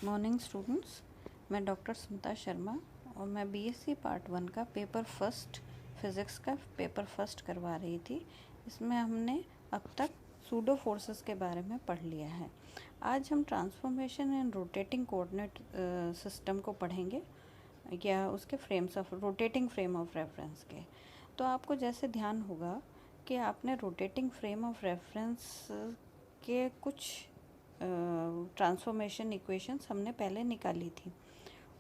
Morning students, मैं doctor Smita Sharma और मैं बीएससी पार्ट 1 का पेपर फर्स्ट फिज़िक्स का पेपर फर्स्ट करवा रही थी। इसमें हमने अब तक सूडो फोर्सेस के बारे में पढ़ लिया है। आज हम transformation and rotating coordinate system को पढ़ेंगे या उसके frames of rotating frame of reference के। तो आपको जैसे ध्यान होगा कि आपने रोटेटिंग फ्रेम ऑफ रेफरेंस के कुछ ट्रांसफॉर्मेशन इक्वेशंस हमने पहले निकाली थी।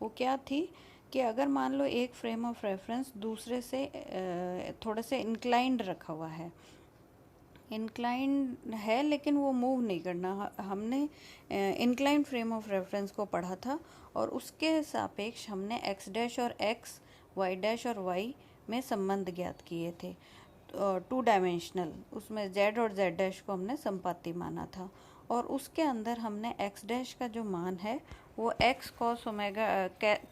वो क्या थी कि अगर मान लो एक फ्रेम ऑफ रेफरेंस दूसरे से थोड़े से इंक्लाइंड रखा हुआ है, इंक्लाइंड है लेकिन वो मूव नहीं करना, हमने इंक्लाइंड फ्रेम ऑफ रेफरेंस को पढ़ा था और उसके सापेक्ष हमने एक्स डैश और एक्स, वाई डैश और वाई में संबंध ज्ञात किए थे। 2 डायमेंशनल, उसमें जेड और जेड डैश को हमने संपाती माना था और उसके अंदर हमने एक्स डैश का जो मान है वो x cos omega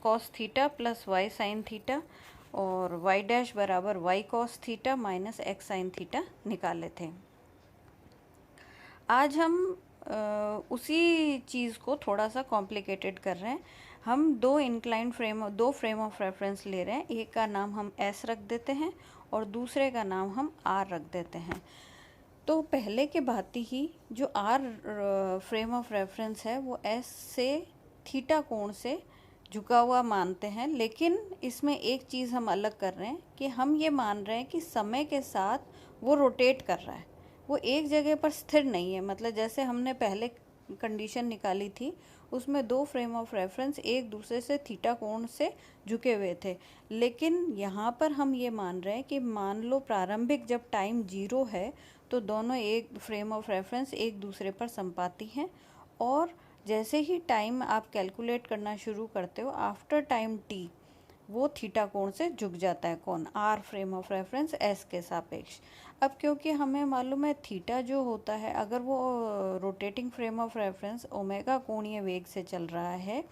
cos theta plus y sine theta और वाई डैश बराबर y cos theta minus x sine theta निकाले थे। आज हम उसी चीज़ को थोड़ा सा कॉम्प्लिकेटेड कर रहे हैं। हम दो फ्रेम ऑफ रेफरेंस ले रहे हैं। एक का नाम हम एस रख देते हैं और दूसरे का नाम हम आर रख देते हैं। तो पहले के भांति ही जो आर फ्रेम ऑफ रेफरेंस है वो एस से थीटा कोण से झुका हुआ मानते हैं, लेकिन इसमें एक चीज़ हम अलग कर रहे हैं कि हम ये मान रहे हैं कि समय के साथ वो रोटेट कर रहा है, वो एक जगह पर स्थिर नहीं है। मतलब जैसे हमने पहले कंडीशन निकाली थी उसमें दो फ्रेम ऑफ रेफरेंस एक दूसरे से थीटा कोण से झुके हुए थे, लेकिन यहाँ पर हम ये मान रहे हैं कि मान लो प्रारंभिक जब टाइम 0 है तो दोनों एक फ्रेम ऑफ रेफरेंस एक दूसरे पर संपाती हैं और जैसे ही टाइम आप कैलकुलेट करना शुरू करते हो आफ्टर टाइम टी वो थीटा कोण से झुक जाता है। कौन? R frame of reference S के सापेक्ष। अब क्योंकि हमें मालूम है थीटा जो होता है, अगर वो rotating frame of reference omega कोणीय वेग से चल रहा है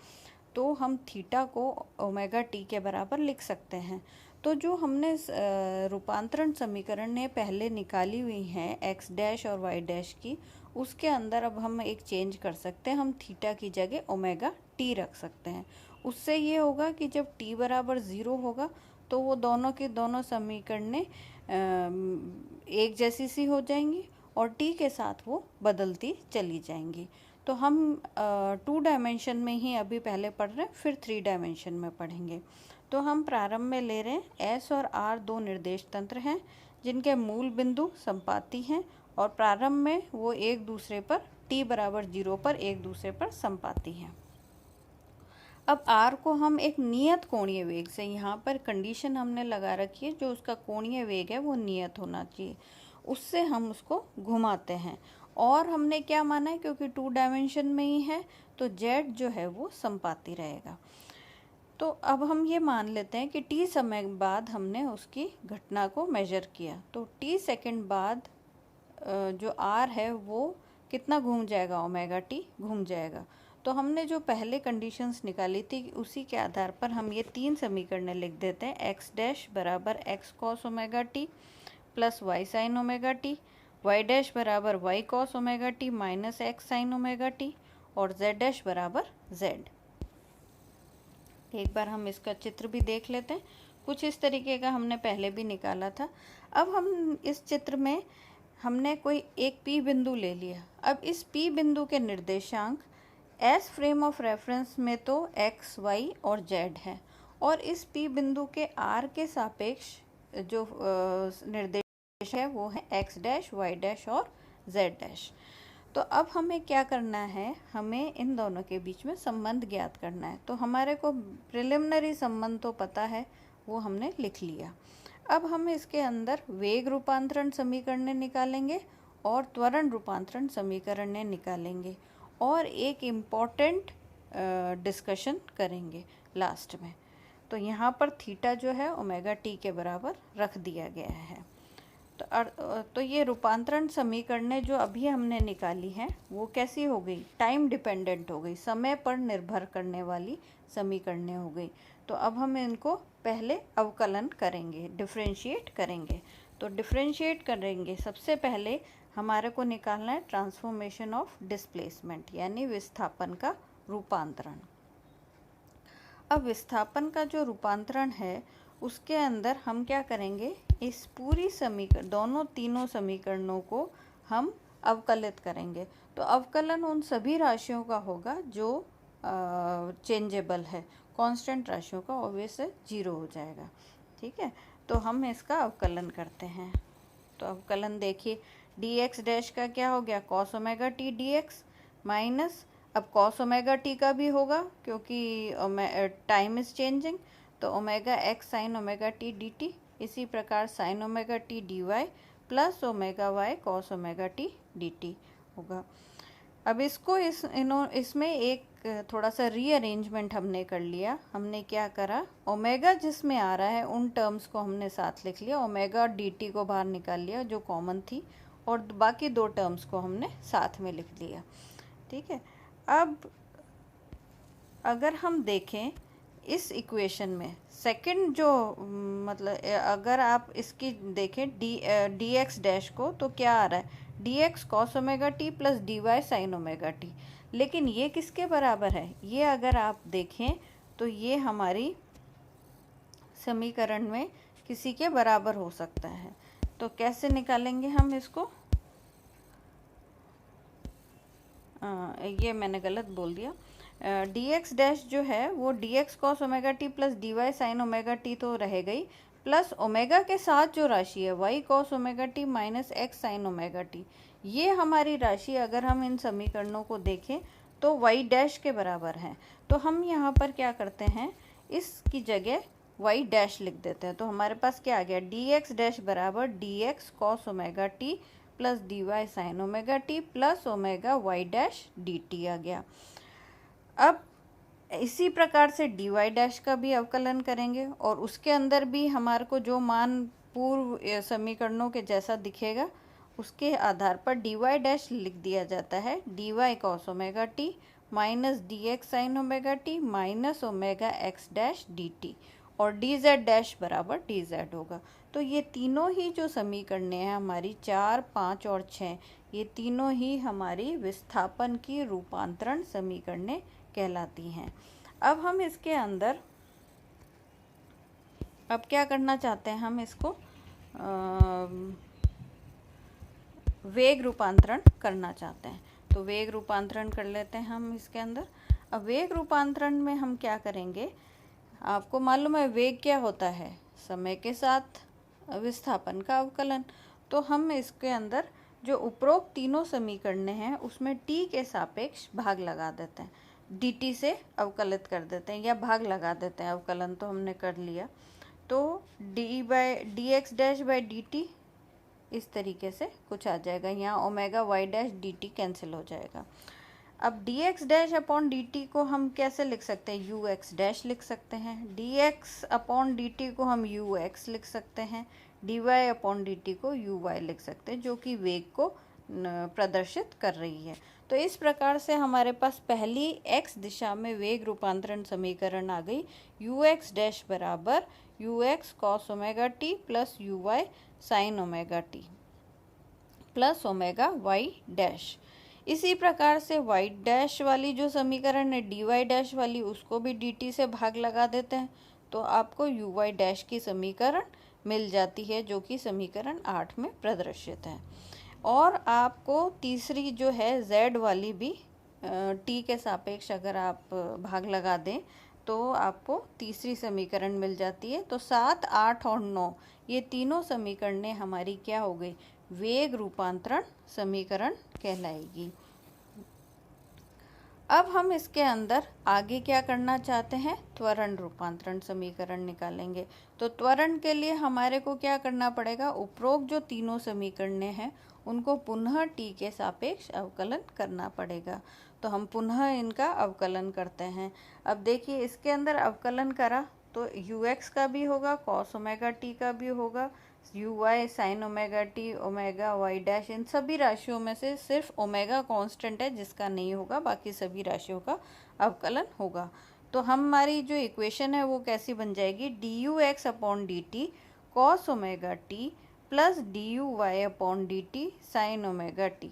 तो हम थीटा को ओमेगा टी के बराबर लिख सकते हैं। तो जो हमने रूपांतरण समीकरण ने पहले निकाली हुई हैं एक्स डैश और वाई डैश की, उसके अंदर अब हम एक चेंज कर सकते हैं। हम थीटा की जगह ओमेगा टी रख सकते हैं। उससे ये होगा कि जब टी बराबर 0 होगा तो वो दोनों के दोनों समीकरणें एक जैसी सी हो जाएंगी और टी के साथ वो बदलती चली जाएंगी। तो हम 2 डायमेंशन में ही अभी पहले पढ़ रहे हैं, फिर 3 डायमेंशन में पढ़ेंगे। तो हम प्रारंभ में ले रहे हैं एस और आर दो निर्देश तंत्र हैं जिनके मूल बिंदु संपाती हैं और प्रारंभ में वो एक दूसरे पर t बराबर 0 पर एक दूसरे पर संपाती हैं। अब r को हम एक नियत कोणीय वेग से, यहाँ पर कंडीशन हमने लगा रखी है जो उसका कोणीय वेग है वो नियत होना चाहिए, उससे हम उसको घुमाते हैं। और हमने क्या माना है, क्योंकि 2 डायमेंशन में ही है तो z जो है वो संपाती रहेगा। तो अब हम ये मान लेते हैं कि t समय बाद हमने उसकी घटना को मेजर किया, तो t सेकंड बाद जो r है वो कितना घूम जाएगा, ओमेगा t घूम जाएगा। तो हमने जो पहले कंडीशंस निकाली थी उसी के आधार पर हम ये 3 समीकरण लिख देते हैं। एक्स डैश बराबर x cos omega t plus y sine omega t, y dash बराबर y cos omega t minus x sine omega t और जेड डैश बराबर जेड। एक बार हम इसका चित्र भी देख लेते हैं। कुछ इस तरीके का हमने पहले भी निकाला था। अब हम इस चित्र में हमने कोई एक P बिंदु ले लिया। अब इस P बिंदु के निर्देशांक S फ्रेम ऑफ रेफरेंस में तो x, y और z है और इस P बिंदु के R के सापेक्ष जो निर्देश है वो है x डैश, y डैश और z डैश। तो अब हमें क्या करना है, हमें इन दोनों के बीच में संबंध ज्ञात करना है। तो हमारे को प्रिलिमिनरी संबंध तो पता है, वो हमने लिख लिया। अब हम इसके अंदर वेग रूपांतरण समीकरण निकालेंगे और त्वरण रूपांतरण समीकरण निकालेंगे और एक इम्पॉर्टेंट डिस्कशन करेंगे लास्ट में। तो यहाँ पर थीटा जो है ओमेगा टी के बराबर रख दिया गया है। तो ये रूपांतरण समीकरणें जो अभी हमने निकाली हैं वो कैसी हो गई, टाइम डिपेंडेंट हो गई, समय पर निर्भर करने वाली समीकरणें हो गई। तो अब हम इनको पहले अवकलन करेंगे, डिफरेंशिएट करेंगे। तो डिफरेंशिएट करेंगे, सबसे पहले हमारे को निकालना है ट्रांसफॉर्मेशन ऑफ डिस्प्लेसमेंट यानी विस्थापन का रूपांतरण। अब विस्थापन का जो रूपांतरण है उसके अंदर हम क्या करेंगे, इस पूरी तीनों समीकरणों को हम अवकलित करेंगे। तो अवकलन उन सभी राशियों का होगा जो चेंजेबल है, कांस्टेंट राशियों का ऑब्वियस 0 हो जाएगा। ठीक है, तो हम इसका अवकलन करते हैं। तो अवकलन देखिए, dx डैश का क्या हो गया, cos omega t dx minus, अब cos ओमेगा टी का भी होगा क्योंकि टाइम इज चेंजिंग, तो omega x sine omega t dt, इसी प्रकार sine omega t dy plus omega y cos omega t dt होगा। अब इसको इसमें एक थोड़ा सा रीअरेंजमेंट हमने कर लिया। हमने क्या करा, ओमेगा जिसमें आ रहा है उन टर्म्स को हमने साथ लिख लिया, ओमेगा dt को बाहर निकाल लिया जो कॉमन थी, और बाकी दो टर्म्स को हमने साथ में लिख लिया। ठीक है, अब अगर हम देखें इस इक्वेशन में सेकंड जो मतलब अगर आप इसकी देखें dx डैश को, तो क्या आ रहा है, dx cos omega t plus dy sin omega t. लेकिन ये किसके बराबर है, ये अगर आप देखें तो ये हमारी समीकरण में किसी के बराबर हो सकता है। तो कैसे निकालेंगे हम इसको, ये मैंने गलत बोल दिया। dx डैश जो है वो dx cos omega t plus dy sin omega T तो रहेगा ही, प्लस ओमेगा के साथ जो राशि है y cos omega t minus x sin omega t, ये हमारी राशि अगर हम इन समीकरणों को देखें तो y डैश के बराबर है। तो हम यहाँ पर क्या करते हैं, इसकी जगह y डैश लिख देते हैं। तो हमारे पास क्या आ गया, dx डैश बराबर dx cos omega t plus dy sin omega t plus omega y dash dt आ गया। अब इसी प्रकार से dy डैश का भी अवकलन करेंगे और उसके अंदर भी हमारे को जो मान पूर्व समीकरणों के जैसा दिखेगा उसके आधार पर dy डैश लिख दिया जाता है dy cos omega t minus dx sin omega t minus omega x dash dt, और dz डैश बराबर dz होगा। तो ये तीनों ही जो समीकरणें हैं हमारी 4, 5 और 6, ये तीनों ही हमारी विस्थापन की रूपांतरण समीकरणें कहलाती हैं। अब हम इसके अंदर अब क्या करना चाहते हैं, हम इसको वेग रूपांतरण करना चाहते हैं। तो वेग रूपांतरण कर लेते हैं हम इसके अंदर। अब वेग रूपांतरण में हम क्या करेंगे, आपको मालूम है वेग क्या होता है, समय के साथ विस्थापन का अवकलन। तो हम इसके अंदर जो उपरोक्त तीनों समीकरणें हैं उसमें t के सापेक्ष भाग लगा देते हैं, dt से अवकलित कर देते हैं या भाग लगा देते हैं, अवकलन तो हमने कर लिया। तो dx डैश बाई dt इस तरीके से कुछ आ जाएगा, यहाँ omega y dash dt cancel हो जाएगा। अब dx डैश अपॉन dt को हम कैसे लिख सकते हैं, ux डैश लिख सकते हैं, dx अपॉन dt को हम ux लिख सकते हैं, dy अपॉन dt को uy लिख सकते हैं, जो कि वेग को प्रदर्शित कर रही है। तो इस प्रकार से हमारे पास पहली x दिशा में वेग रूपांतरण समीकरण आ गई, ux डैश बराबर ux cos omega t plus uy sin omega t plus omega y dash. इसी प्रकार से y डैश वाली जो समीकरण है dy डैश वाली, उसको भी dt से भाग लगा देते हैं, तो आपको uy डैश की समीकरण मिल जाती है जो कि समीकरण 8 में प्रदर्शित है। और आपको तीसरी जो है z वाली भी t के सापेक्ष अगर आप भाग लगा दें तो आपको तीसरी समीकरण मिल जाती है। तो 7, 8 और 9 ये तीनों समीकरणें हमारी क्या हो गई, वेग रूपांतरण समीकरण कहलाएगी। अब हम इसके अंदर आगे क्या करना चाहते हैं, त्वरण रूपांतरण समीकरण निकालेंगे। तो त्वरण के लिए हमारे को क्या करना पड़ेगा, उपरोक्त जो तीनों समीकरणें हैं उनको पुनः t के सापेक्ष अवकलन करना पड़ेगा। तो हम पुनः इनका अवकलन करते हैं। अब देखिए इसके अंदर अवकलन करा तो ux का भी होगा, cos ओमेगा t का भी होगा, uy sin omega t, omega y dash, इन सभी राशियों में से सिर्फ ओमेगा कांस्टेंट है जिसका नहीं होगा, बाकी सभी राशियों का अवकलन होगा। तो हमारी जो इक्वेशन है वो कैसी बन जाएगी, dux upon dt cos omega t plus duy upon dt sin omega t।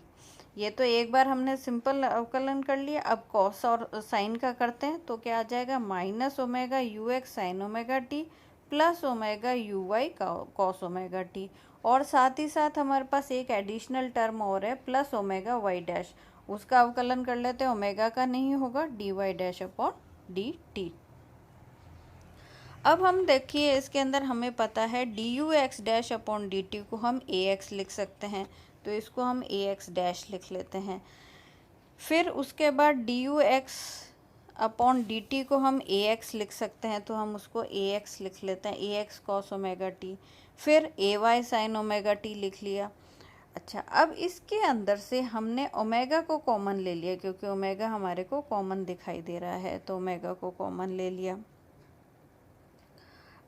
ये तो एक बार हमने सिंपल अवकलन कर लिया। अब कॉस और साइन का करते हैं तो क्या आ जाएगा, minus omega u x sine omega t plus omega u y cos omega t. और साथ ही साथ हमारे पास एक एडिशनल टर्म और है प्लस ओमेगा वाई डैश, उसका अवकलन कर लेते हैं। ओमेगा का नहीं होगा, d y dash upon d t. अब हम देखिए इसके अंदर हमें पता है d u x dash upon d t को हम ए एक्स लिख सकते हैं, तो इसको हम ए एक्स डैश लिख लेते हैं। फिर उसके बाद D u x upon d t को हम ए एक्स लिख सकते हैं, तो हम उसको ए एक्स लिख लेते हैं, ए एक्स कॉस ओमेगा टी। फिर ए वाई साइन ओमेगा टी लिख लिया। अच्छा, अब इसके अंदर से हमने ओमेगा को कॉमन ले लिया, क्योंकि ओमेगा हमारे को कॉमन दिखाई दे रहा है, तो ओमेगा को कॉमन ले लिया।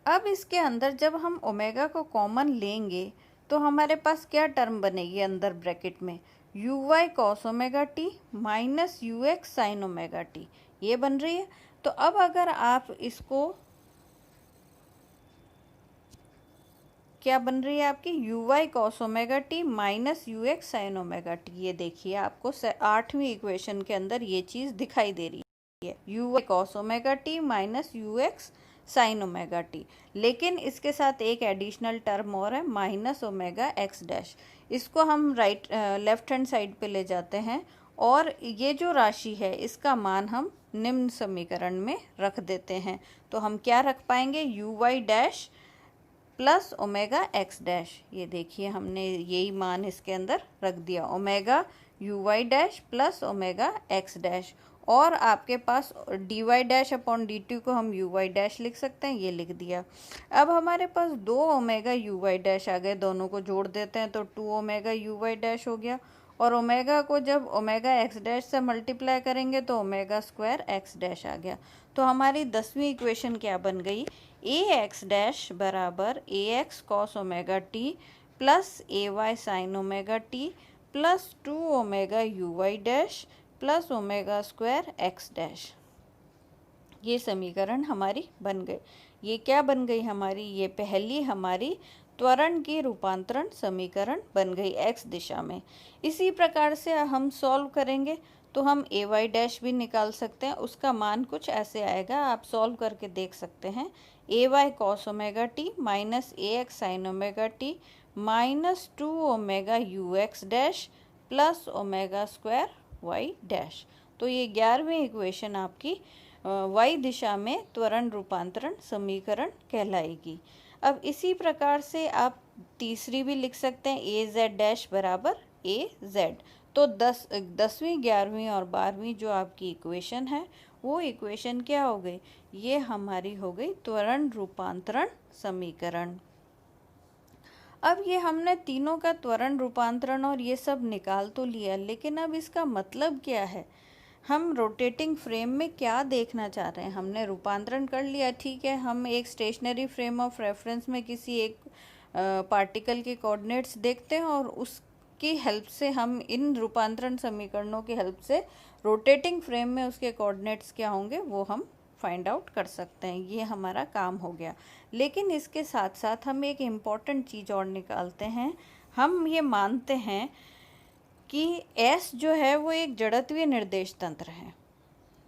अब इसके अंदर जब हम ओमेगा को कॉमन लेंगे तो हमारे पास क्या टर्म बनेगी अंदर ब्रैकेट में, u y cos omega t minus u x sine omega t, ये बन रही है। तो अब अगर आप इसको, क्या बन रही है आपकी, u y cos omega t minus u x sine omega t. ये देखिए आपको 8वीं इक्वेशन के अंदर ये चीज़ दिखाई दे रही है, u y cos omega t minus u x sine omega t. लेकिन इसके साथ एक एडिशनल टर्म और है, माइनस ओमेगा एक्स डैश। इसको हम लेफ्ट हैंड साइड पे ले जाते हैं और ये जो राशि है इसका मान हम निम्न समीकरण में रख देते हैं। तो हम क्या रख पाएंगे, u y dash plus omega x dash. ये देखिए हमने यही मान इसके अंदर रख दिया, omega u y dash plus omega x dash. और आपके पास d y dash upon d t को हम यू वाई डैश लिख सकते हैं, ये लिख दिया। अब हमारे पास 2 ओमेगा यू वाई डैश आ गए, दोनों को जोड़ देते हैं तो 2 ओमेगा यू वाई डैश हो गया। और ओमेगा को जब ओमेगा एक्स डैश से मल्टीप्लाई करेंगे तो ओमेगा स्क्वायर एक्स डैश आ गया। तो हमारी 10वीं इक्वेशन क्या बन गई, ए एक्स डैश बराबर a x cos omega t plus a y sine omega t plus 2 omega u y dash plus omega square x dash. ये समीकरण हमारी बन गई। ये क्या बन गई हमारी, ये पहली हमारी त्वरण की रूपांतरण समीकरण बन गई एक्स दिशा में। इसी प्रकार से हम सॉल्व करेंगे तो हम ए वाई डैश भी निकाल सकते हैं, उसका मान कुछ ऐसे आएगा, आप सॉल्व करके देख सकते हैं। A y cos omega t minus a x sine omega t minus 2 omega u x dash plus omega square y dash. तो ये 11वीं इक्वेशन आपकी वाई दिशा में त्वरण रूपांतरण समीकरण कहलाएगी। अब इसी प्रकार से आप तीसरी भी लिख सकते हैं, ए जेड डैश बराबर ए जेड। तो 10वीं 11वीं और 12वीं जो आपकी इक्वेशन है वो इक्वेशन क्या हो गई, ये हमारी हो गई त्वरण रूपांतरण समीकरण। अब ये हमने तीनों का त्वरण रूपांतरण और ये सब निकाल तो लिया, लेकिन अब इसका मतलब क्या है, हम रोटेटिंग फ्रेम में क्या देखना चाह रहे हैं। हमने रूपांतरण कर लिया, ठीक है, हम एक स्टेशनरी फ्रेम ऑफ रेफरेंस में किसी एक पार्टिकल के कोऑर्डिनेट्स देखते हैं और उसकी हेल्प से हम इन रूपांतरण समीकरणों की हेल्प से रोटेटिंग फ्रेम में उसके कोऑर्डिनेट्स क्या होंगे वो हम फाइंड आउट कर सकते हैं। ये हमारा काम हो गया। लेकिन इसके साथ साथ हम एक इम्पॉर्टेंट चीज़ और निकालते हैं। हम ये मानते हैं कि S जो है वो एक जड़त्वीय निर्देश तंत्र है,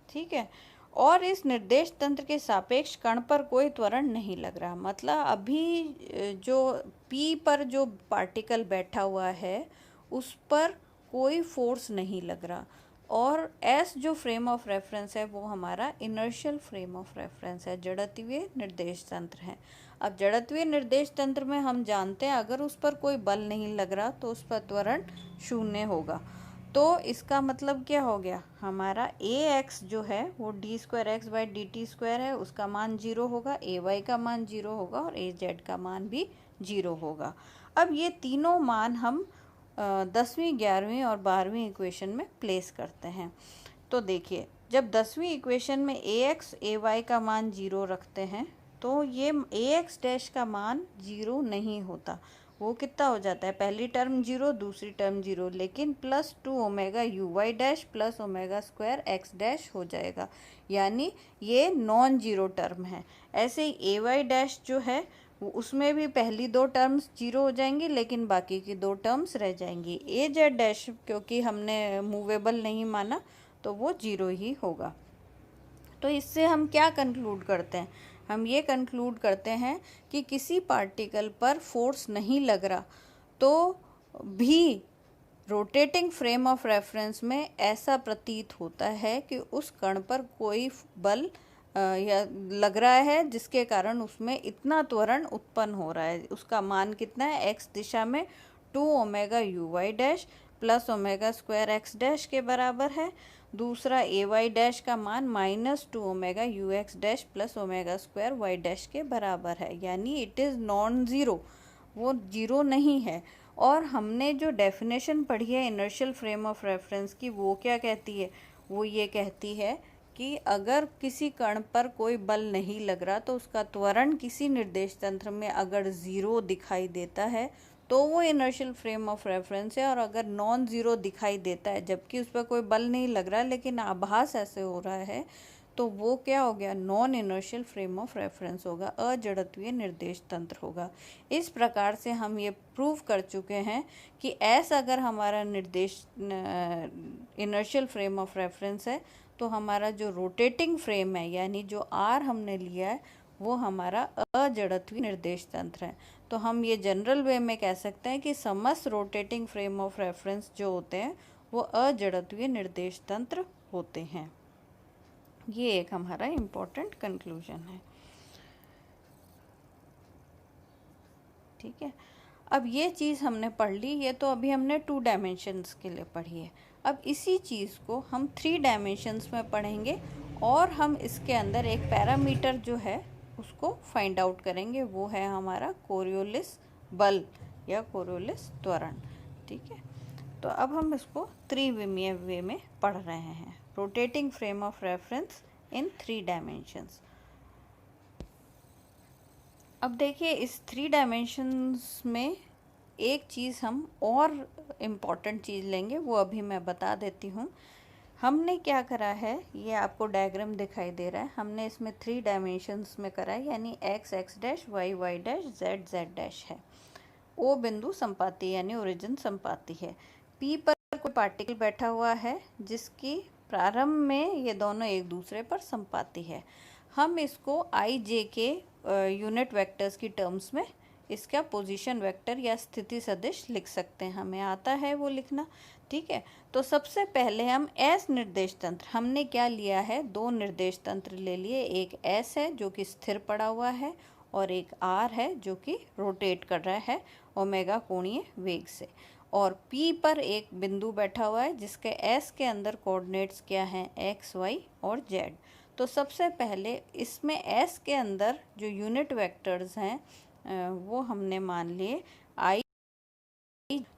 ठीक है, और इस निर्देश तंत्र के सापेक्ष कण पर कोई त्वरण नहीं लग रहा। मतलब अभी जो P पर जो पार्टिकल बैठा हुआ है उस पर कोई फोर्स नहीं लग रहा। और S जो फ्रेम ऑफ रेफरेंस है वो हमारा इनर्शियल फ्रेम ऑफ रेफरेंस है, जड़त्वीय निर्देश तंत्र है। अब जड़त्वीय निर्देश तंत्र में हम जानते हैं अगर उस पर कोई बल नहीं लग रहा तो उस पर त्वरण 0 होगा। तो इसका मतलब क्या हो गया, हमारा ए एक्स जो है वो D square x by d T square है, उसका मान 0 होगा, ए वाई का मान 0 होगा और ए जेड का मान भी 0 होगा। अब ये तीनों मान हम 10वीं 11वीं और 12वीं इक्वेशन में प्लेस करते हैं। तो देखिए जब 10वीं इक्वेशन में ए एक्स ए वाई का मान 0 रखते हैं तो ये ए एक्स डैश का मान 0 नहीं होता। वो कितना हो जाता है, पहली टर्म 0 दूसरी टर्म 0, लेकिन plus 2 omega u y dash plus omega square x dash हो जाएगा, यानी ये नॉन जीरो टर्म है। ऐसे ही ए वाई डैश जो है उसमें भी पहली दो टर्म्स जीरो हो जाएंगी, लेकिन बाकी की दो टर्म्स रह जाएंगी। ए जेड डैश क्योंकि हमने मूवेबल नहीं माना तो वो जीरो ही होगा। तो इससे हम क्या कंक्लूड करते हैं? हम ये कंक्लूड करते हैं कि किसी पार्टिकल पर फोर्स नहीं लग रहा तो भी रोटेटिंग फ्रेम ऑफ रेफरेंस में ऐसा प्रतीत होता है कि उस कण पर कोई बल या लग रहा है, जिसके कारण उसमें इतना त्वरण उत्पन्न हो रहा है। उसका मान कितना है? x दिशा में 2 omega u y dash plus omega square x dash के बराबर है। दूसरा ए वाई डैश का मान -2 omega u x dash plus omega square y dash के बराबर है, यानी इट इज़ नॉन ज़ीरो, वो जीरो नहीं है। और हमने जो डेफिनेशन पढ़ी है इनर्शियल फ्रेम ऑफ रेफरेंस की, वो क्या कहती है? वो ये कहती है कि अगर किसी कण पर कोई बल नहीं लग रहा तो उसका त्वरण किसी निर्देश तंत्र में अगर ज़ीरो दिखाई देता है तो वो इनर्शियल फ्रेम ऑफ रेफरेंस है। और अगर नॉन ज़ीरो दिखाई देता है जबकि उस पर कोई बल नहीं लग रहा लेकिन आभास ऐसे हो रहा है, तो वो क्या हो गया? Non inertial frame of reference होगा, अजड़त्वीय निर्देश तंत्र होगा। इस प्रकार से हम ये प्रूव कर चुके हैं कि एस अगर हमारा निर्देश इनर्शियल फ्रेम ऑफ रेफरेंस है तो हमारा जो रोटेटिंग फ्रेम है यानी जो आर हमने लिया है वो हमारा अजड़त्वीय निर्देश तंत्र है। तो हम ये जनरल वे में कह सकते हैं कि समस्त रोटेटिंग फ्रेम ऑफ रेफरेंस जो होते हैं वो अजड़त्वीय निर्देश तंत्र होते हैं। ये एक हमारा इम्पोर्टेंट कंक्लूजन है। ठीक है, अब ये चीज़ हमने पढ़ ली, ये तो अभी हमने 2 डायमेंशंस के लिए पढ़ी है। अब इसी चीज़ को हम 3 डायमेंशंस में पढ़ेंगे और हम इसके अंदर एक पैरामीटर जो है उसको फाइंड आउट करेंगे, वो है हमारा कोरियोलिस बल या कोरियोलिस त्वरण। ठीक है, तो अब हम इसको त्रिविमीय वे में पढ़ रहे हैं, rotating frame of reference in 3 dimensions. अब देखिए इस 3 डायमेंशंस में एक चीज़ हम और इम्पॉर्टेंट चीज़ लेंगे, वो अभी मैं बता देती हूँ। हमने क्या करा है, ये आपको डायग्राम दिखाई दे रहा है, हमने इसमें 3 डायमेंशंस में करा है, यानी x x dash y y dash z z dash है। ओ बिंदु संपाती यानी ओरिजिन संपाती है। P पर कोई पार्टिकल बैठा हुआ है जिसकी प्रारंभ में ये दोनों एक दूसरे पर संपाती है। हम इसको आई जे के यूनिट वेक्टर्स की टर्म्स में इसका पोजीशन वेक्टर या स्थिति सदिश लिख सकते हैं, हमें आता है वो लिखना। ठीक है, तो सबसे पहले हम एस निर्देश तंत्र, हमने क्या लिया है? 2 निर्देश तंत्र ले लिए, एक एस है जो कि स्थिर पड़ा हुआ है और एक आर है जो कि रोटेट कर रहा है ओमेगा कोणीय वेग से। और पी पर एक बिंदु बैठा हुआ है जिसके एस के अंदर कोऑर्डिनेट्स क्या हैं? एक्स वाई और जेड। तो सबसे पहले इसमें एस के अंदर जो यूनिट वेक्टर्स हैं वो हमने मान लिए आई।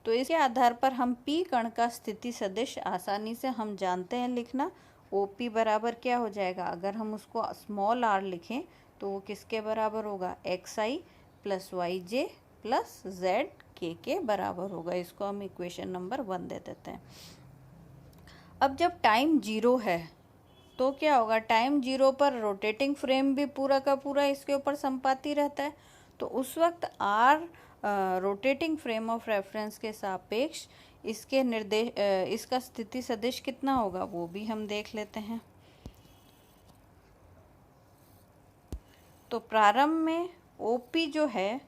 तो इसके आधार पर हम पी कण का स्थिति सदिश आसानी से हम जानते हैं लिखना। ओ पी बराबर क्या हो जाएगा? अगर हम उसको स्मॉल आर लिखें तो वो किसके बराबर होगा? एक्स आई प्लस वाई जे प्लस जेड के बराबर होगा। इसको हम इक्वेशन नंबर 1 दे देते हैं। अब जब टाइम 0 है तो क्या होगा? टाइम 0 पर रोटेटिंग फ्रेम भी पूरा का पूरा इसके ऊपर संपाती रहता है, तो उस वक्त r rotating frame of reference के सापेक्ष इसके निर्देश इसका स्थिति सदिश कितना होगा वो भी हम देख लेते हैं। तो प्रारंभ में ओपी जो है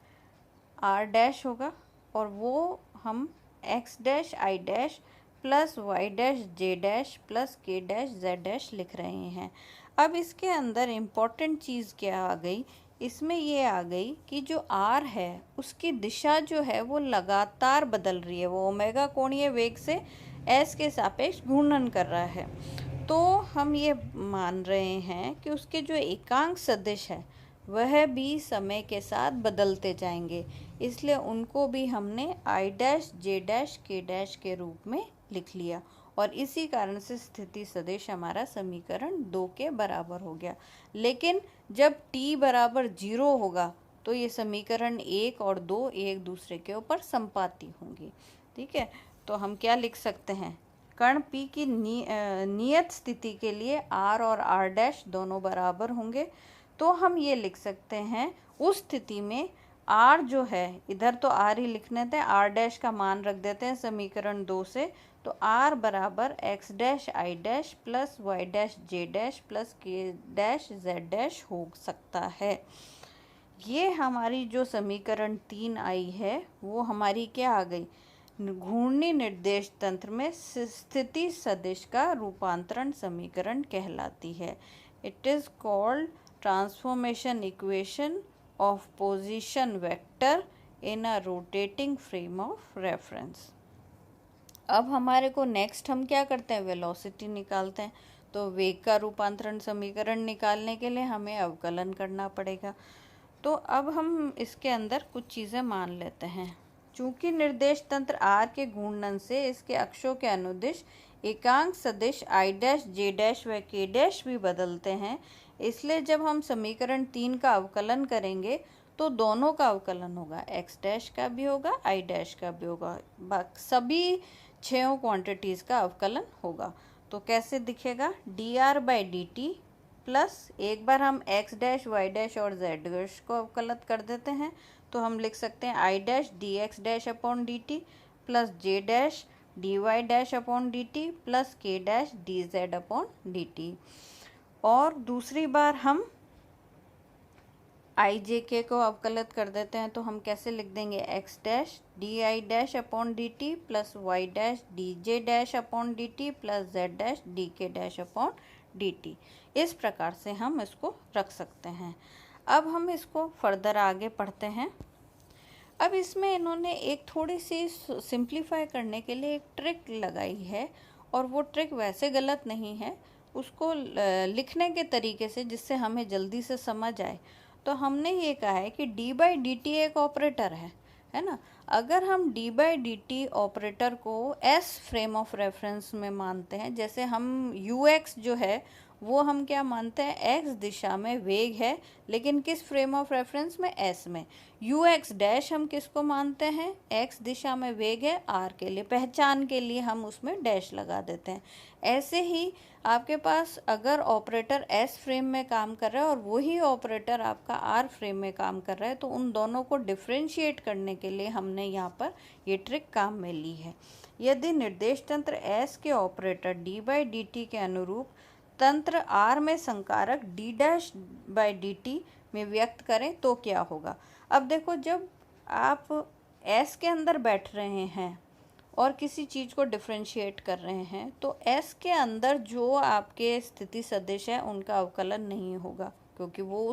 आर डैश होगा और वो हम x dash i dash plus y dash j dash plus k dash z dash लिख रहे हैं। अब इसके अंदर इम्पॉर्टेंट चीज़ क्या आ गई? इसमें ये आ गई कि जो आर है उसकी दिशा जो है वो लगातार बदल रही है, वो ओमेगा कोणीय वेग से एस के सापेक्ष घूर्णन कर रहा है। तो हम ये मान रहे हैं कि उसके जो एकांक सदिश है वह भी समय के साथ बदलते जाएंगे, इसलिए उनको भी हमने आई डैश जे डैश के डैश के रूप में लिख लिया और इसी कारण से स्थिति सदिश हमारा समीकरण 2 के बराबर हो गया। लेकिन जब t बराबर 0 होगा तो ये समीकरण 1 और 2 एक दूसरे के ऊपर संपाती होंगी। ठीक है, तो हम क्या लिख सकते हैं? कण P की नियत स्थिति के लिए r और r डैश दोनों बराबर होंगे, तो हम ये लिख सकते हैं उस स्थिति में आर जो है, इधर तो आर ही लिखने थे, आर डैश का मान रख देते हैं समीकरण 2 से। तो आर बराबर x dash i dash plus y dash j dash plus k dash z dash हो सकता है। ये हमारी जो समीकरण 3 आई है वो हमारी क्या आ गई, घूर्णी निर्देश तंत्र में स्थिति सदिश का रूपांतरण समीकरण कहलाती है। It is called transformation equation of position vector in a rotating frame of reference. अब हमारे को नेक्स्ट हम क्या करते हैं, वेलोसिटी निकालते हैं। तो वेग का रूपांतरण समीकरण निकालने के लिए हमें अवकलन करना पड़ेगा। तो अब हम इसके अंदर कुछ चीज़ें मान लेते हैं। चूंकि निर्देश तंत्र आर के घूर्णन से इसके अक्षों के अनुदिश एकांक सदिश आई डैश जे डैश व के डैश भी बदलते हैं, इसलिए जब हम समीकरण 3 का अवकलन करेंगे तो दोनों का अवकलन होगा, एक्स डैश का भी होगा, आई डैश का भी होगा, सभी 6 क्वांटिटीज़ का अवकलन होगा। तो कैसे दिखेगा, D r by d t plus एक बार हम एक्स डैश वाई डैश और जेड डैश को अवकलित कर देते हैं, तो हम लिख सकते हैं i dash d x dash upon d t plus j dash d y dash upon d t plus k dash d z upon d t. और दूसरी बार हम आई जे के को अवकलित कर देते हैं, तो हम कैसे लिख देंगे, x dash d i dash upon d t plus y dash d j dash upon d t plus z dash d k dash upon d t. इस प्रकार से हम इसको रख सकते हैं। अब हम इसको फर्दर आगे पढ़ते हैं। अब इसमें इन्होंने एक थोड़ी सी सिंप्लीफाई करने के लिए एक ट्रिक लगाई है, और वो ट्रिक वैसे गलत नहीं है, उसको लिखने के तरीके से जिससे हमें जल्दी से समझ आए। तो हमने ये कहा है कि डी बाई डी टी एक ऑपरेटर है ना। अगर हम D by d T operator को एस फ्रेम ऑफ रेफरेंस में मानते हैं, जैसे हम यू एक्स जो है वो हम क्या मानते हैं, एक्स दिशा में वेग है, लेकिन किस फ्रेम ऑफ रेफरेंस में, एस में। यू एक्स डैश हम किसको मानते हैं, एक्स दिशा में वेग है आर के लिए, पहचान के लिए हम उसमें डैश लगा देते हैं। ऐसे ही आपके पास अगर ऑपरेटर एस फ्रेम में काम कर रहा है और वही ऑपरेटर आपका आर फ्रेम में काम कर रहा है, तो उन दोनों को डिफ्रेंशिएट करने के लिए हमने यहाँ पर ये ट्रिक काम में ली है। यदि निर्देश तंत्र एस के operator d by d t के अनुरूप तंत्र आर में संकारक d dash by d t में व्यक्त करें तो क्या होगा। अब देखो, जब आप एस के अंदर बैठ रहे हैं और किसी चीज़ को डिफ्रेंशिएट कर रहे हैं, तो एस के अंदर जो आपके स्थिति सदिश है उनका अवकलन नहीं होगा, क्योंकि वो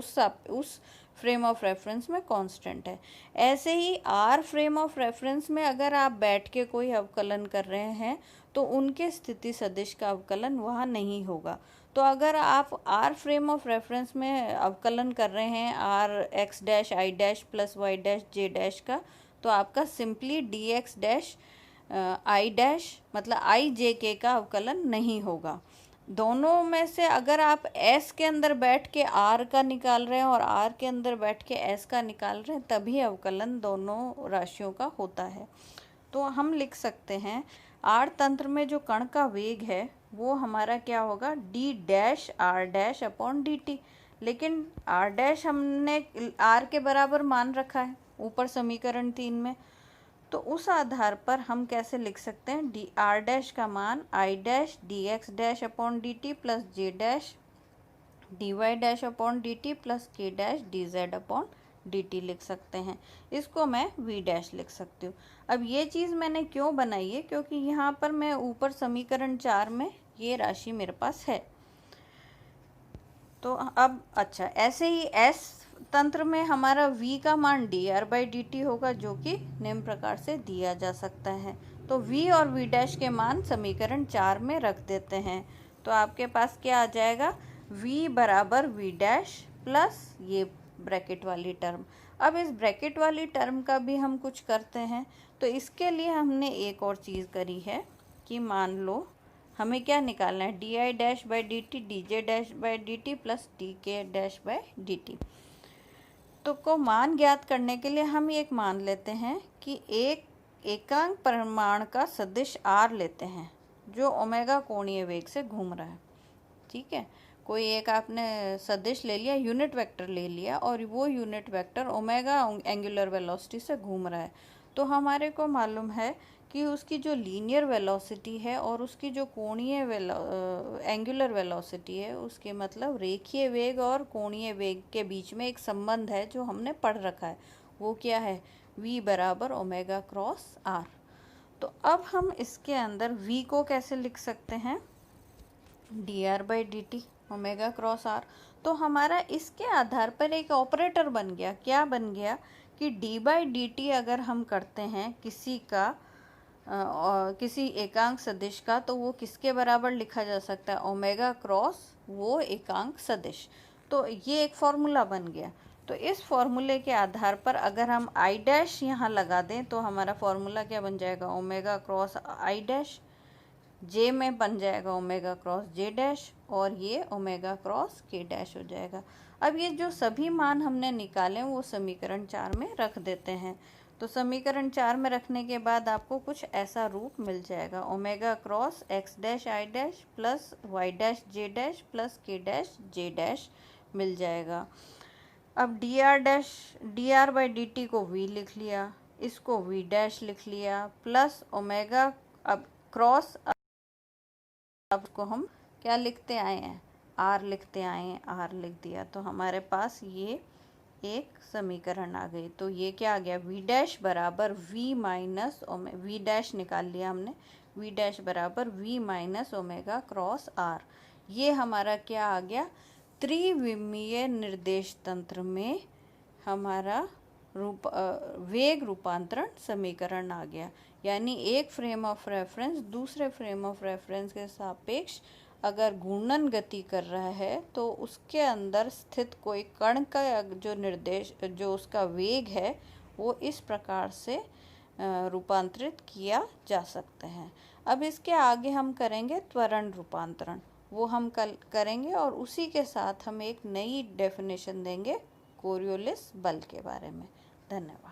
उस फ्रेम ऑफ रेफरेंस में कांस्टेंट है। ऐसे ही आर फ्रेम ऑफ रेफरेंस में अगर आप बैठ के कोई अवकलन कर रहे हैं तो उनके स्थिति सदिश का अवकलन वहाँ नहीं होगा। तो अगर आप आर फ्रेम ऑफ रेफरेंस में अवकलन कर रहे हैं r x dash i dash plus y dash j dash का, तो आपका simply d x dash i dash मतलब आई जे के का अवकलन नहीं होगा। दोनों में से अगर आप एस के अंदर बैठ के आर का निकाल रहे हैं और आर के अंदर बैठ के एस का निकाल रहे हैं, तभी अवकलन दोनों राशियों का होता है। तो हम लिख सकते हैं आर तंत्र में जो कण का वेग है वो हमारा क्या होगा, d dash r dash upon d t. लेकिन आर डैश हमने आर के बराबर मान रखा है ऊपर समीकरण 3 में, तो उस आधार पर हम कैसे लिख सकते हैं, डी आर डैश का मान i dash d x dash upon d t plus j dash d y dash upon d t plus k dash d z upon d t लिख सकते हैं। इसको मैं वी डैश लिख सकती हूँ। अब ये चीज़ मैंने क्यों बनाई है, क्योंकि यहाँ पर मैं ऊपर समीकरण 4 में ये राशि मेरे पास है। तो अब अच्छा, ऐसे ही एस तंत्र में हमारा v का मान D r by d T होगा, जो कि निम्न प्रकार से दिया जा सकता है। तो v और v डैश के मान समीकरण 4 में रख देते हैं, तो आपके पास क्या आ जाएगा, v बराबर v डैश प्लस ये ब्रैकेट वाली टर्म। अब इस ब्रैकेट वाली टर्म का भी हम कुछ करते हैं। तो इसके लिए हमने एक और चीज़ करी है कि मान लो हमें क्या निकालना है, D i dash by d T D j dash by d t plus D k dash by d T. तो को मान ज्ञात करने के लिए हम एक मान लेते हैं कि एक एकांक परिमाण का सदिश आर लेते हैं जो ओमेगा कोणीय वेग से घूम रहा है। ठीक है, कोई एक आपने सदिश ले लिया, यूनिट वेक्टर ले लिया, और वो unit vector omega angular velocity से घूम रहा है, तो हमारे को मालूम है कि उसकी जो लीनियर वेलोसिटी है और उसकी जो कोणीय एंगुलर वेलोसिटी है, उसके मतलब रेखीय वेग और कोणीय वेग के बीच में एक संबंध है जो हमने पढ़ रखा है। वो क्या है? v बराबर ओमेगा क्रॉस r। तो अब हम इसके अंदर v को कैसे लिख सकते हैं? dr by d T omega cross r। तो हमारा इसके आधार पर एक ऑपरेटर बन गया। क्या बन गया कि d बाई डी टी अगर हम करते हैं किसी का किसी एकांक सदिश का, तो वो किसके बराबर लिखा जा सकता है? ओमेगा क्रॉस वो एकांक सदिश। तो ये एक फॉर्मूला बन गया। तो इस फॉर्मूले के आधार पर अगर हम आई डैश यहाँ लगा दें तो हमारा फॉर्मूला क्या बन जाएगा? Omega cross i dash. J में बन जाएगा ओमेगा क्रॉस जे डैश, और ये ओमेगा क्रॉस के डैश हो जाएगा। अब ये जो सभी मान हमने निकाले वो समीकरण 4 में रख देते हैं। तो समीकरण 4 में रखने के बाद आपको कुछ ऐसा रूप मिल जाएगा, omega cross x dash i dash plus y dash j dash plus k dash j dash मिल जाएगा। अब d r by d t को v लिख लिया, इसको v डैश लिख लिया, प्लस ओमेगा अब क्रॉस, अब को हम क्या लिखते आए हैं? r लिखते आए हैं, r लिख दिया, तो हमारे पास ये एक समीकरण आ गई। तो ये क्या आ गया? v डैश बराबर v माइनस v डैश निकाल लिया हमने, v डैश बराबर v minus omega cross r। ये हमारा क्या आ गया? त्रिविमीय निर्देश तंत्र में हमारा वेग रूपांतरण समीकरण आ गया। यानी एक फ्रेम ऑफ रेफरेंस दूसरे फ्रेम ऑफ रेफरेंस के सापेक्ष अगर घूर्णन गति कर रहा है तो उसके अंदर स्थित कोई कण का जो उसका वेग है वो इस प्रकार से रूपांतरित किया जा सकता है। अब इसके आगे हम करेंगे त्वरण रूपांतरण, वो हम कल करेंगे, और उसी के साथ हम एक नई डेफिनेशन देंगे कोरियोलिस बल के बारे में। धन्यवाद।